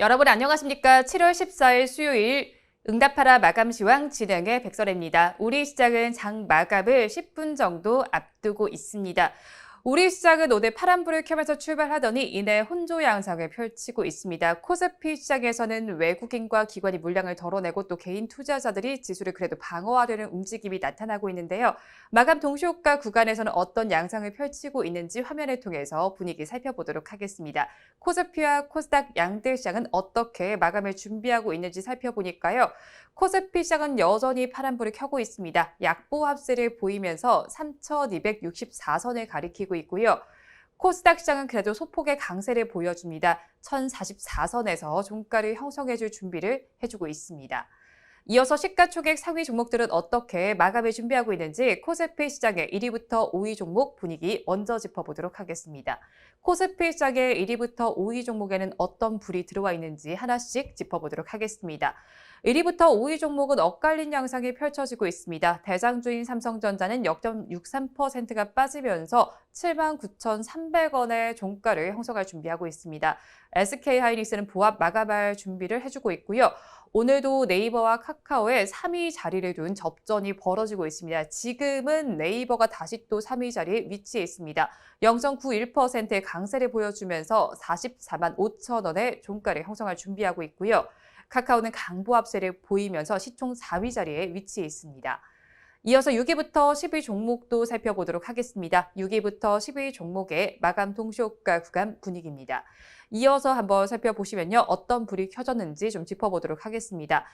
여러분 안녕하십니까? 7월 14일 수요일 응답하라 마감 시황 진행의 백설혜입니다. 우리 시장은 장 마감을 10분 정도 앞두고 있습니다. 우리 시장은 오늘 파란불을 켜면서 출발하더니 이내 혼조 양상을 펼치고 있습니다. 코스피 시장에서는 외국인과 기관이 물량을 덜어내고 또 개인 투자자들이 지수를 그래도 방어하려는 움직임이 나타나고 있는데요. 마감 동시효과 구간에서는 어떤 양상을 펼치고 있는지 화면을 통해서 분위기 살펴보도록 하겠습니다. 코스피와 코스닥 양대 시장은 어떻게 마감을 준비하고 있는지 살펴보니까요. 코스피 시장은 여전히 파란불을 켜고 있습니다. 약보 합세를 보이면서 3,264선을 가리키고 있고요. 코스닥 시장은 그래도 소폭의 강세를 보여줍니다. 1,044선에서 종가를 형성해줄 준비를 해주고 있습니다. 이어서 시가총액 상위 종목들은 어떻게 마감을 준비하고 있는지 코스피 시장의 1위부터 5위 종목 분위기 먼저 짚어보도록 하겠습니다. 코스피 시장의 1위부터 5위 종목에는 어떤 불이 들어와 있는지 하나씩 짚어보도록 하겠습니다. 1위부터 5위 종목은 엇갈린 양상이 펼쳐지고 있습니다. 대장주인 삼성전자는 0.63%가 빠지면서 79,300원의 종가를 형성할 준비하고 있습니다. SK하이닉스는 보합 마감할 준비를 해주고 있고요. 오늘도 네이버와 카카오의 3위 자리를 둔 접전이 벌어지고 있습니다. 지금은 네이버가 다시 또 3위 자리에 위치해 있습니다. 0.91%의 강세를 보여주면서 44만 5천 원의 종가를 형성할 준비하고 있고요. 카카오는 강보합세를 보이면서 시총 4위 자리에 위치해 있습니다. 이어서 6위부터 10위 종목도 살펴보도록 하겠습니다. 6위부터 10위 종목의 마감 동시효과 구간 분위기입니다. 이어서 한번 살펴보시면요. 어떤 불이 켜졌는지 좀 짚어보도록 하겠습니다.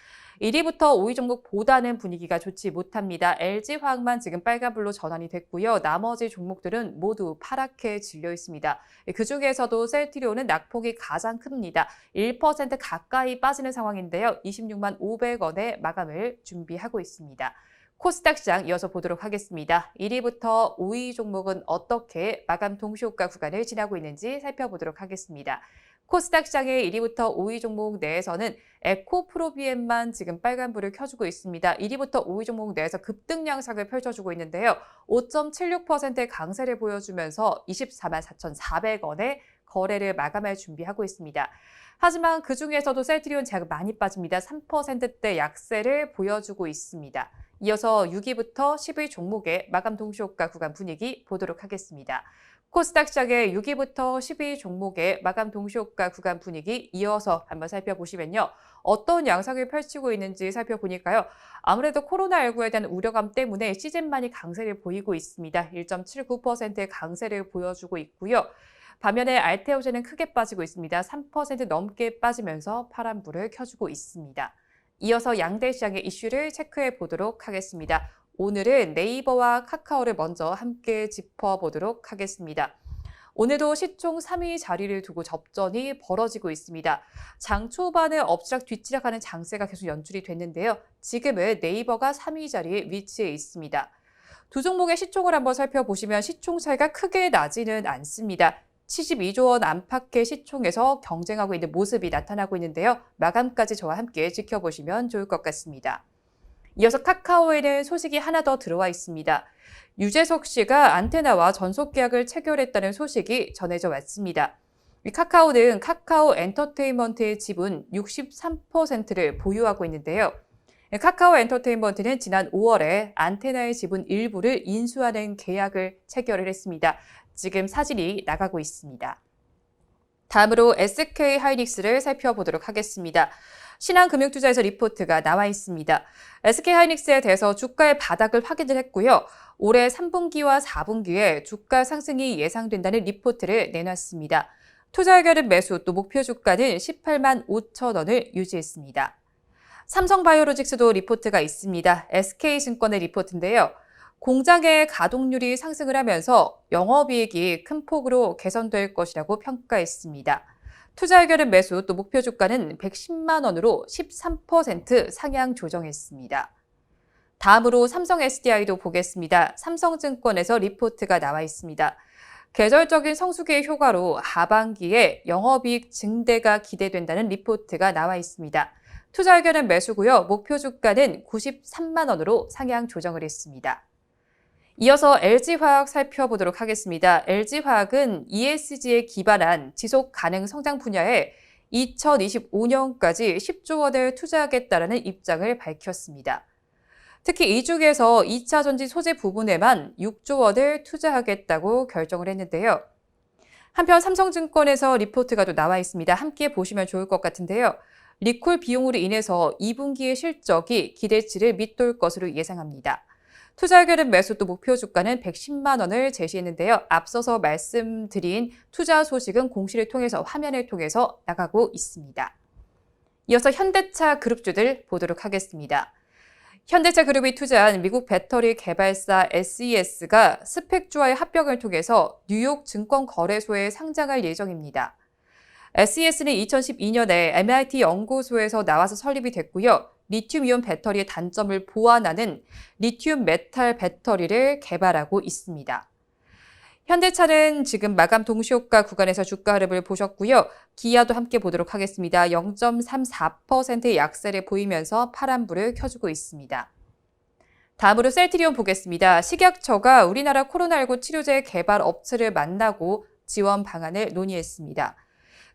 1위부터 5위 종목보다는 분위기가 좋지 못합니다. LG화학만 지금 빨간불로 전환이 됐고요. 나머지 종목들은 모두 파랗게 질려 있습니다. 그중에서도 셀트리온은 낙폭이 가장 큽니다. 1% 가까이 빠지는 상황인데요. 26만 500원의 마감을 준비하고 있습니다. 코스닥 시장 이어서 보도록 하겠습니다. 1위부터 5위 종목은 어떻게 마감 동시효과 구간을 지나고 있는지 살펴보도록 하겠습니다. 코스닥 시장의 1위부터 5위 종목 내에서는 에코프로비엠만 지금 빨간불을 켜주고 있습니다. 1위부터 5위 종목 내에서 급등 양상을 펼쳐주고 있는데요. 5.76%의 강세를 보여주면서 24만 4,400원의 거래를 마감할 준비하고 있습니다. 하지만 그중에서도 셀트리온 제약 많이 빠집니다. 3%대 약세를 보여주고 있습니다. 이어서 6위부터 10위 종목의 마감 동시효과 구간 분위기 보도록 하겠습니다. 코스닥 시장의 6위부터 10위 종목의 마감 동시효과 구간 분위기 이어서 한번 살펴보시면요. 어떤 양상을 펼치고 있는지 살펴보니까요. 아무래도 코로나19에 대한 우려감 때문에 시즌만이 강세를 보이고 있습니다. 1.79%의 강세를 보여주고 있고요. 반면에 알테오젠은 크게 빠지고 있습니다. 3% 넘게 빠지면서 파란불을 켜주고 있습니다. 이어서 양대 시장의 이슈를 체크해 보도록 하겠습니다. 오늘은 네이버와 카카오를 먼저 함께 짚어보도록 하겠습니다. 오늘도 시총 3위 자리를 두고 접전이 벌어지고 있습니다. 장 초반에 엎치락 뒤치락하는 장세가 계속 연출이 됐는데요. 지금은 네이버가 3위 자리에 위치해 있습니다. 두 종목의 시총을 한번 살펴보시면 시총 차이가 크게 나지는 않습니다. 72조 원 안팎의 시총에서 경쟁하고 있는 모습이 나타나고 있는데요. 마감까지 저와 함께 지켜보시면 좋을 것 같습니다. 이어서 카카오에는 소식이 하나 더 들어와 있습니다. 유재석 씨가 안테나와 전속 계약을 체결했다는 소식이 전해져 왔습니다. 카카오는 카카오 엔터테인먼트의 지분 63%를 보유하고 있는데요. 카카오 엔터테인먼트는 지난 5월에 안테나의 지분 일부를 인수하는 계약을 체결을 했습니다. 지금 사진이 나가고 있습니다. 다음으로 SK하이닉스를 살펴보도록 하겠습니다. 신한금융투자에서 리포트가 나와 있습니다. SK하이닉스에 대해서 주가의 바닥을 확인을 했고요. 올해 3분기와 4분기에 주가 상승이 예상된다는 리포트를 내놨습니다. 투자 의견은 매수, 또 목표 주가는 18만 5천 원을 유지했습니다. 삼성바이오로직스도 리포트가 있습니다. SK증권의 리포트인데요. 공장의 가동률이 상승을 하면서 영업이익이 큰 폭으로 개선될 것이라고 평가했습니다. 투자 의견은 매수, 또 목표 주가는 110만 원으로 13% 상향 조정했습니다. 다음으로 삼성 SDI도 보겠습니다. 삼성증권에서 리포트가 나와 있습니다. 계절적인 성수기의 효과로 하반기에 영업이익 증대가 기대된다는 리포트가 나와 있습니다. 투자 의견은 매수고요. 목표 주가는 93만 원으로 상향 조정을 했습니다. 이어서 LG화학 살펴보도록 하겠습니다. LG화학은 ESG에 기반한 지속 가능 성장 분야에 2025년까지 10조 원을 투자하겠다라는 입장을 밝혔습니다. 특히 이 중에서 2차 전지 소재 부분에만 6조 원을 투자하겠다고 결정을 했는데요. 한편 삼성증권에서 리포트가 또 나와 있습니다. 함께 보시면 좋을 것 같은데요. 리콜 비용으로 인해서 2분기의 실적이 기대치를 밑돌 것으로 예상합니다. 투자 의견은 매수 또 목표 주가는 110만 원을 제시했는데요. 앞서서 말씀드린 투자 소식은 공시를 통해서 화면을 통해서 나가고 있습니다. 이어서 현대차 그룹주들 보도록 하겠습니다. 현대차 그룹이 투자한 미국 배터리 개발사 SES가 스펙주와의 합병을 통해서 뉴욕 증권거래소에 상장할 예정입니다. SES는 2012년에 MIT 연구소에서 나와서 설립이 됐고요. 리튬이온 배터리의 단점을 보완하는 리튬 메탈 배터리를 개발하고 있습니다. 현대차는 지금 마감 동시효과 구간에서 주가 흐름을 보셨고요. 기아도 함께 보도록 하겠습니다. 0.34%의 약세를 보이면서 파란불을 켜주고 있습니다. 다음으로 셀트리온 보겠습니다. 식약처가 우리나라 코로나19 치료제 개발 업체를 만나고 지원 방안을 논의했습니다.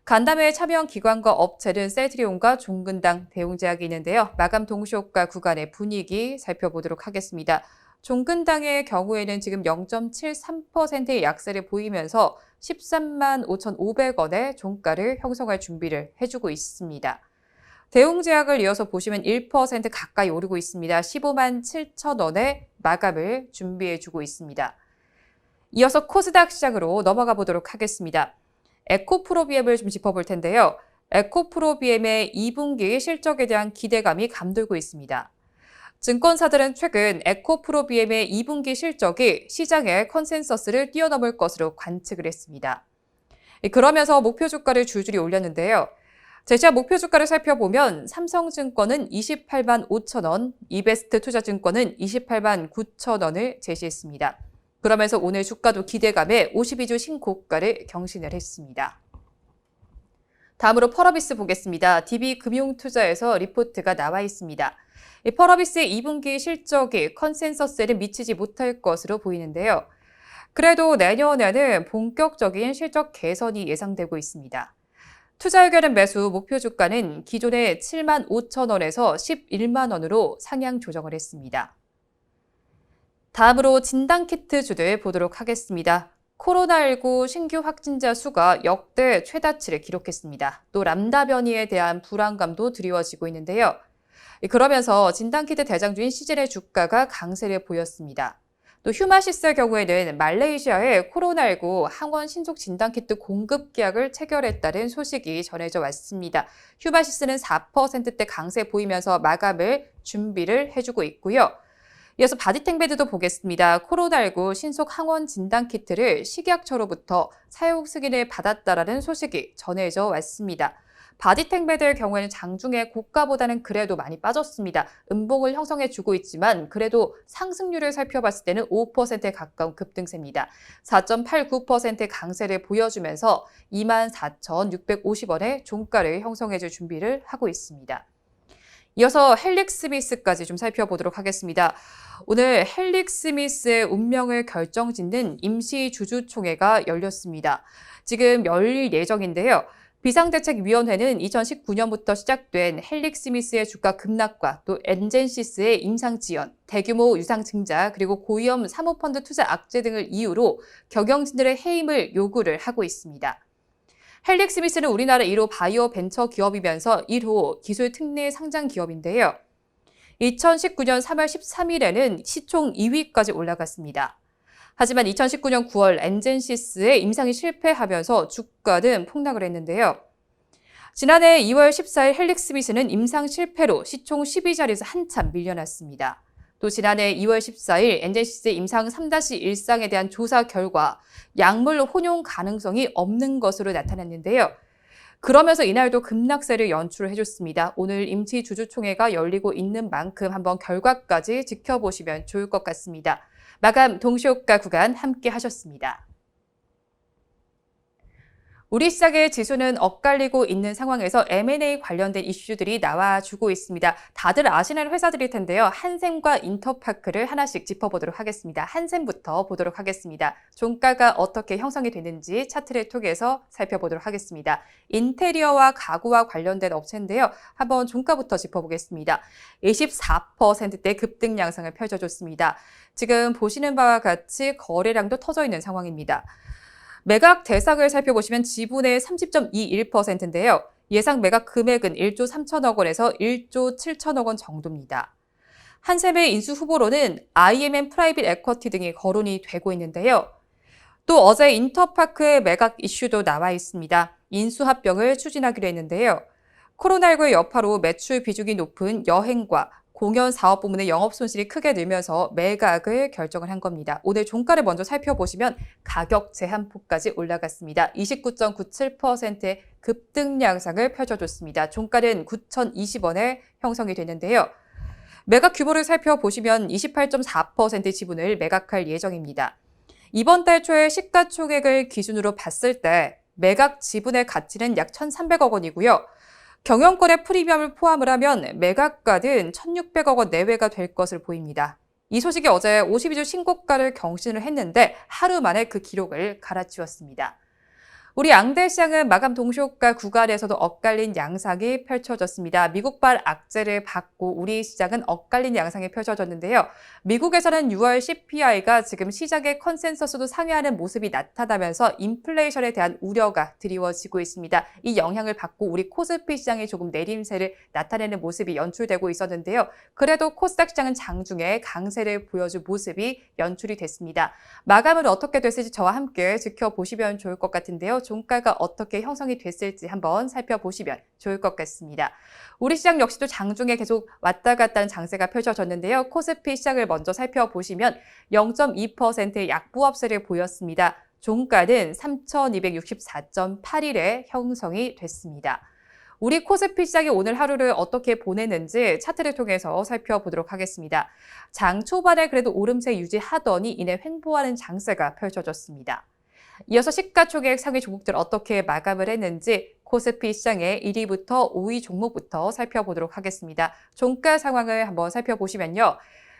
간담회에 참여한 기관과 업체는 셀트리온과 종근당, 대웅제약이 있는데요. 마감 동시효과 구간의 분위기 살펴보도록 하겠습니다. 종근당의 경우에는 지금 0.73%의 약세를 보이면서 13만 5,500원의 종가를 형성할 준비를 해주고 있습니다. 대웅제약을 이어서 보시면 1% 가까이 오르고 있습니다. 15만 7천 원의 마감을 준비해주고 있습니다. 이어서 코스닥 시장으로 넘어가 보도록 하겠습니다. 에코프로비엠을 좀 짚어볼 텐데요. 에코프로비엠의 2분기 실적에 대한 기대감이 감돌고 있습니다. 증권사들은 최근 에코프로비엠의 2분기 실적이 시장의 컨센서스를 뛰어넘을 것으로 관측을 했습니다. 그러면서 목표 주가를 줄줄이 올렸는데요. 제시한 목표 주가를 살펴보면 삼성증권은 28만 5천 원, 이베스트 투자증권은 28만 9천 원을 제시했습니다. 그러면서 오늘 주가도 기대감에 52주 신고가를 경신을 했습니다. 다음으로 펄어비스 보겠습니다. DB금융투자에서 리포트가 나와 있습니다. 펄어비스의 2분기 실적이 컨센서스에는 미치지 못할 것으로 보이는데요. 그래도 내년에는 본격적인 실적 개선이 예상되고 있습니다. 투자 의견은 매수, 목표 주가는 기존의 7만 5천 원에서 11만 원으로 상향 조정을 했습니다. 다음으로 진단키트주들 보도록 하겠습니다. 코로나19 신규 확진자 수가 역대 최다치를 기록했습니다. 또 람다 변이에 대한 불안감도 드리워지고 있는데요. 그러면서 진단키트 대장주인 시젤의 주가가 강세를 보였습니다. 또 휴마시스의 경우에는 말레이시아에 코로나19 항원 신속 진단키트 공급 계약을 체결했다는 소식이 전해져 왔습니다. 휴마시스는 4%대 강세 보이면서 마감을 준비를 해주고 있고요. 이어서 바디탱베드도 보겠습니다. 코로나19 신속 항원 진단키트를 식약처로부터 사용 승인을 받았다라는 소식이 전해져 왔습니다. 바디탱베드의 경우에는 장중에 고가보다는 그래도 많이 빠졌습니다. 음봉을 형성해주고 있지만 그래도 상승률을 살펴봤을 때는 5%에 가까운 급등세입니다. 4.89%의 강세를 보여주면서 24,650원의 종가를 형성해줄 준비를 하고 있습니다. 이어서 헬릭스미스까지 좀 살펴보도록 하겠습니다. 오늘 헬릭스미스의 운명을 결정짓는 임시주주총회가 열렸습니다. 지금 열릴 예정인데요. 비상대책위원회는 2019년부터 시작된 헬릭스미스의 주가 급락과 또 엔젠시스의 임상 지연, 대규모 유상 증자, 그리고 고위험 사모펀드 투자 악재 등을 이유로 경영진들의 해임을 요구를 하고 있습니다. 헬릭스미스는 우리나라 1호 바이오 벤처 기업이면서 1호 기술 특례 상장 기업인데요. 2019년 3월 13일에는 시총 2위까지 올라갔습니다. 하지만 2019년 9월 엔젠시스의 임상이 실패하면서 주가는 폭락을 했는데요. 지난해 2월 14일 헬릭스미스는 임상 실패로 시총 12자리에서 한참 밀려났습니다. 또 지난해 2월 14일 엔젠시스의 임상 3-1상에 대한 조사 결과 약물 혼용 가능성이 없는 것으로 나타났는데요. 그러면서 이날도 급락세를 연출해줬습니다. 오늘 임시주주총회가 열리고 있는 만큼 한번 결과까지 지켜보시면 좋을 것 같습니다. 마감 동시효과 구간 함께 하셨습니다. 우리 시장의 지수는 엇갈리고 있는 상황에서 M&A 관련된 이슈들이 나와주고 있습니다. 다들 아시는 회사들일 텐데요. 한샘과 인터파크를 하나씩 짚어보도록 하겠습니다. 한샘부터 보도록 하겠습니다. 종가가 어떻게 형성이 되는지 차트를 통해서 살펴보도록 하겠습니다. 인테리어와 가구와 관련된 업체인데요. 한번 종가부터 짚어보겠습니다. 24%대 급등 양상을 펼쳐줬습니다. 지금 보시는 바와 같이 거래량도 터져 있는 상황입니다. 매각 대상을 살펴보시면 지분의 30.21%인데요. 예상 매각 금액은 1조 3천억 원에서 1조 7천억 원 정도입니다. 한샘의 인수 후보로는 IMM 프라이빗 에쿼티 등이 거론이 되고 있는데요. 또 어제 인터파크의 매각 이슈도 나와 있습니다. 인수합병을 추진하기로 했는데요. 코로나19의 여파로 매출 비중이 높은 여행과 공연 사업 부문의 영업 손실이 크게 늘면서 매각을 결정을 한 겁니다. 오늘 종가를 먼저 살펴보시면 가격 제한폭까지 올라갔습니다. 29.97%의 급등 양상을 펼쳐줬습니다. 종가는 9,020원에 형성이 되는데요. 매각 규모를 살펴보시면 28.4%의 지분을 매각할 예정입니다. 이번 달 초에 시가총액을 기준으로 봤을 때 매각 지분의 가치는 약 1,300억 원이고요. 경영권의 프리미엄을 포함을 하면 매각가는 1,600억 원 내외가 될 것을 보입니다. 이 소식이 어제 52주 신고가를 경신을 했는데 하루 만에 그 기록을 갈아치웠습니다. 우리 양대 시장은 마감 동시효과 구간에서도 엇갈린 양상이 펼쳐졌습니다. 미국발 악재를 받고 우리 시장은 엇갈린 양상이 펼쳐졌는데요. 미국에서는 6월 CPI가 지금 시장의 컨센서스도 상회하는 모습이 나타나면서 인플레이션에 대한 우려가 드리워지고 있습니다. 이 영향을 받고 우리 코스피 시장이 조금 내림세를 나타내는 모습이 연출되고 있었는데요. 그래도 코스닥 시장은 장중에 강세를 보여준 모습이 연출이 됐습니다. 마감은 어떻게 됐을지 저와 함께 지켜보시면 좋을 것 같은데요. 종가가 어떻게 형성이 됐을지 한번 살펴보시면 좋을 것 같습니다. 우리 시장 역시도 장중에 계속 왔다 갔다 하는 장세가 펼쳐졌는데요. 코스피 시장을 먼저 살펴보시면 0.2%의 약보합세를 보였습니다. 종가는 3,264.81에 형성이 됐습니다. 우리 코스피 시장이 오늘 하루를 어떻게 보내는지 차트를 통해서 살펴보도록 하겠습니다. 장 초반에 그래도 오름세 유지하더니 이내 횡보하는 장세가 펼쳐졌습니다. 이어서 시가총액 상위 종목들 어떻게 마감을 했는지 코스피 시장의 1위부터 5위 종목부터 살펴보도록 하겠습니다. 종가 상황을 한번 살펴보시면요.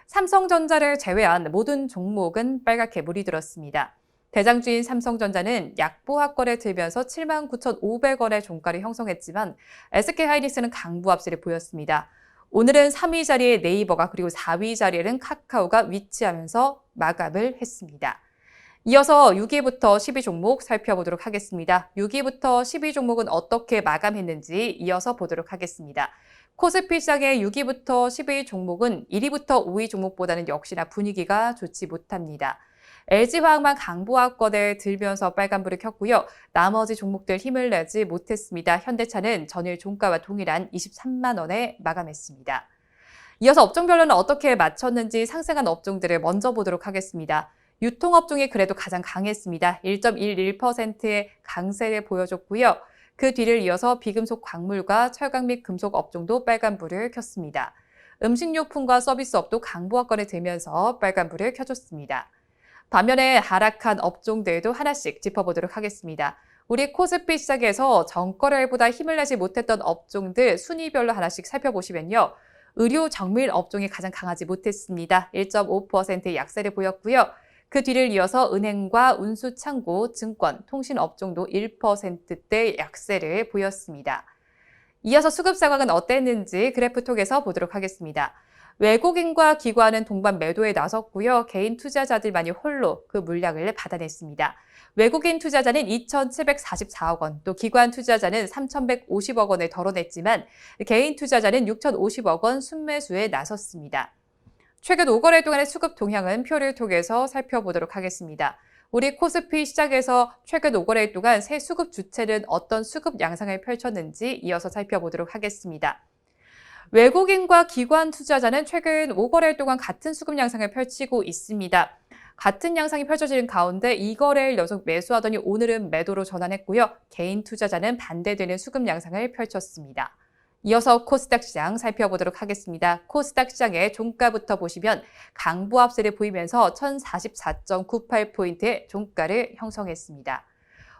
삼성전자를 제외한 모든 종목은 빨갛게 물이 들었습니다. 대장주인 삼성전자는 약보합권에 들면서 79,500원의 종가를 형성했지만 SK하이닉스는 강보합세를 보였습니다. 오늘은 3위 자리에 네이버가 그리고 4위 자리에는 카카오가 위치하면서 마감을 했습니다. 이어서 6위부터 10위 종목 살펴보도록 하겠습니다. 6위부터 10위 종목은 어떻게 마감했는지 이어서 보도록 하겠습니다. 코스피 시장의 6위부터 10위 종목은 1위부터 5위 종목보다는 역시나 분위기가 좋지 못합니다. LG화학만 강보합권에 들면서 빨간불을 켰고요. 나머지 종목들 힘을 내지 못했습니다. 현대차는 전일 종가와 동일한 23만 원에 마감했습니다. 이어서 업종별로는 어떻게 맞췄는지 상승한 업종들을 먼저 보도록 하겠습니다. 유통업종이 그래도 가장 강했습니다. 1.11%의 강세를 보여줬고요. 그 뒤를 이어서 비금속 광물과 철강 및 금속 업종도 빨간불을 켰습니다. 음식료품과 서비스업도 강보합권에 들면서 빨간불을 켜줬습니다. 반면에 하락한 업종들도 하나씩 짚어보도록 하겠습니다. 우리 코스피 시장에서 전거래보다 힘을 내지 못했던 업종들 순위별로 하나씩 살펴보시면요. 의료 정밀 업종이 가장 강하지 못했습니다. 1.5%의 약세를 보였고요. 그 뒤를 이어서 은행과 운수, 창고, 증권, 통신 업종도 1%대 약세를 보였습니다. 이어서 수급 상황은 어땠는지 그래프 통해서 보도록 하겠습니다. 외국인과 기관은 동반 매도에 나섰고요. 개인 투자자들만이 홀로 그 물량을 받아냈습니다. 외국인 투자자는 2,744억 원, 또 기관 투자자는 3,150억 원을 덜어냈지만 개인 투자자는 6,050억 원 순매수에 나섰습니다. 최근 5거래 동안의 수급 동향은 표를 통해서 살펴보도록 하겠습니다. 우리 코스피 시장에서 최근 5거래 동안 새 수급 주체는 어떤 수급 양상을 펼쳤는지 이어서 살펴보도록 하겠습니다. 외국인과 기관 투자자는 최근 5거래 동안 같은 수급 양상을 펼치고 있습니다. 같은 양상이 펼쳐지는 가운데 2거래일 연속 매수하더니 오늘은 매도로 전환했고요. 개인 투자자는 반대되는 수급 양상을 펼쳤습니다. 이어서 코스닥 시장 살펴보도록 하겠습니다. 코스닥 시장의 종가부터 보시면 강보합세를 보이면서 1044.98포인트의 종가를 형성했습니다.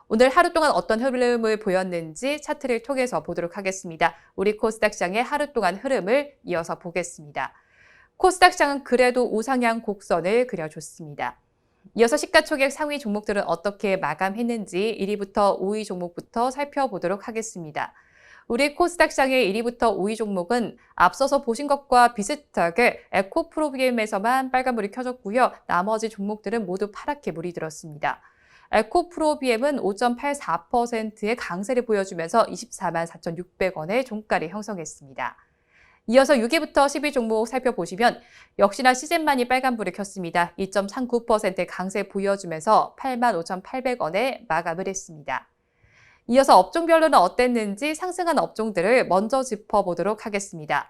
오늘 하루 동안 어떤 흐름을 보였는지 차트를 통해서 보도록 하겠습니다. 우리 코스닥 시장의 하루 동안 흐름을 이어서 보겠습니다. 코스닥 시장은 그래도 우상향 곡선을 그려줬습니다. 이어서 시가총액 상위 종목들은 어떻게 마감했는지 1위부터 5위 종목부터 살펴보도록 하겠습니다. 우리 코스닥 시장의 1위부터 5위 종목은 앞서서 보신 것과 비슷하게 에코프로비엠에서만 빨간불이 켜졌고요. 나머지 종목들은 모두 파랗게 물이 들었습니다. 에코프로비엠은 5.84%의 강세를 보여주면서 24만 4,600원의 종가를 형성했습니다. 이어서 6위부터 10위 종목 살펴보시면 역시나 시젠만이 빨간불을 켰습니다. 2.39%의 강세 보여주면서 8만 5,800원에 마감을 했습니다. 이어서 업종별로는 어땠는지 상승한 업종들을 먼저 짚어보도록 하겠습니다.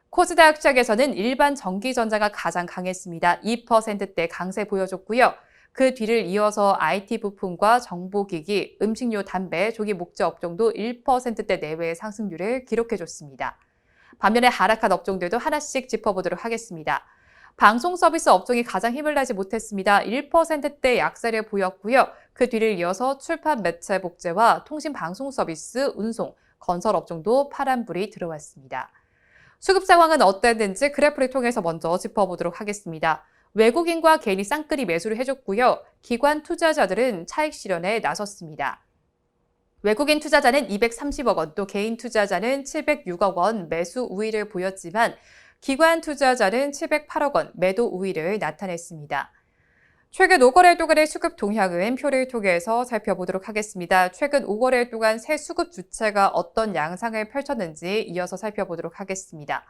코스닥 시장에서는 일반 전기전자가 가장 강했습니다. 2%대 강세 보여줬고요. 그 뒤를 이어서 IT 부품과 정보기기, 음식료, 담배, 조기 목재 업종도 1%대 내외의 상승률을 기록해줬습니다. 반면에 하락한 업종들도 하나씩 짚어보도록 하겠습니다. 방송 서비스 업종이 가장 힘을 내지 못했습니다. 1%대 약세를 보였고요. 그 뒤를 이어서 출판 매체 복제와 통신 방송 서비스, 운송, 건설 업종도 파란불이 들어왔습니다. 수급 상황은 어땠는지 그래프를 통해서 먼저 짚어보도록 하겠습니다. 외국인과 개인이 쌍끌이 매수를 해줬고요. 기관 투자자들은 차익 실현에 나섰습니다. 외국인 투자자는 230억 원, 또 개인 투자자는 706억 원 매수 우위를 보였지만 기관 투자자는 708억 원 매도 우위를 나타냈습니다. 최근 5거래일 동안의 수급 동향은 표를 통해서 살펴보도록 하겠습니다. 최근 5거래일 동안 새 수급 주체가 어떤 양상을 펼쳤는지 이어서 살펴보도록 하겠습니다.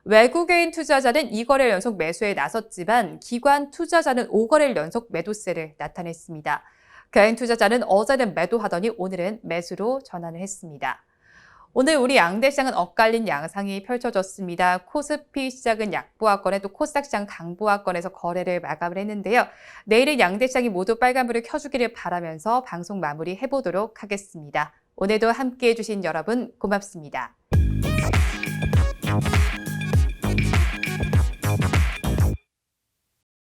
외국인 투자자는 2거래일 연속 매수에 나섰지만 기관 투자자는 5거래일 연속 매도세를 나타냈습니다. 개인 투자자는 어제는 매도하더니 오늘은 매수로 전환을 했습니다. 오늘 우리 양대 시장은 엇갈린 양상이 펼쳐졌습니다. 코스피 시장은 약보합권에 또 코스닥 시장 강보합권에서 거래를 마감을 했는데요. 내일은 양대 시장이 모두 빨간불을 켜주기를 바라면서 방송 마무리해보도록 하겠습니다. 오늘도 함께해 주신 여러분 고맙습니다.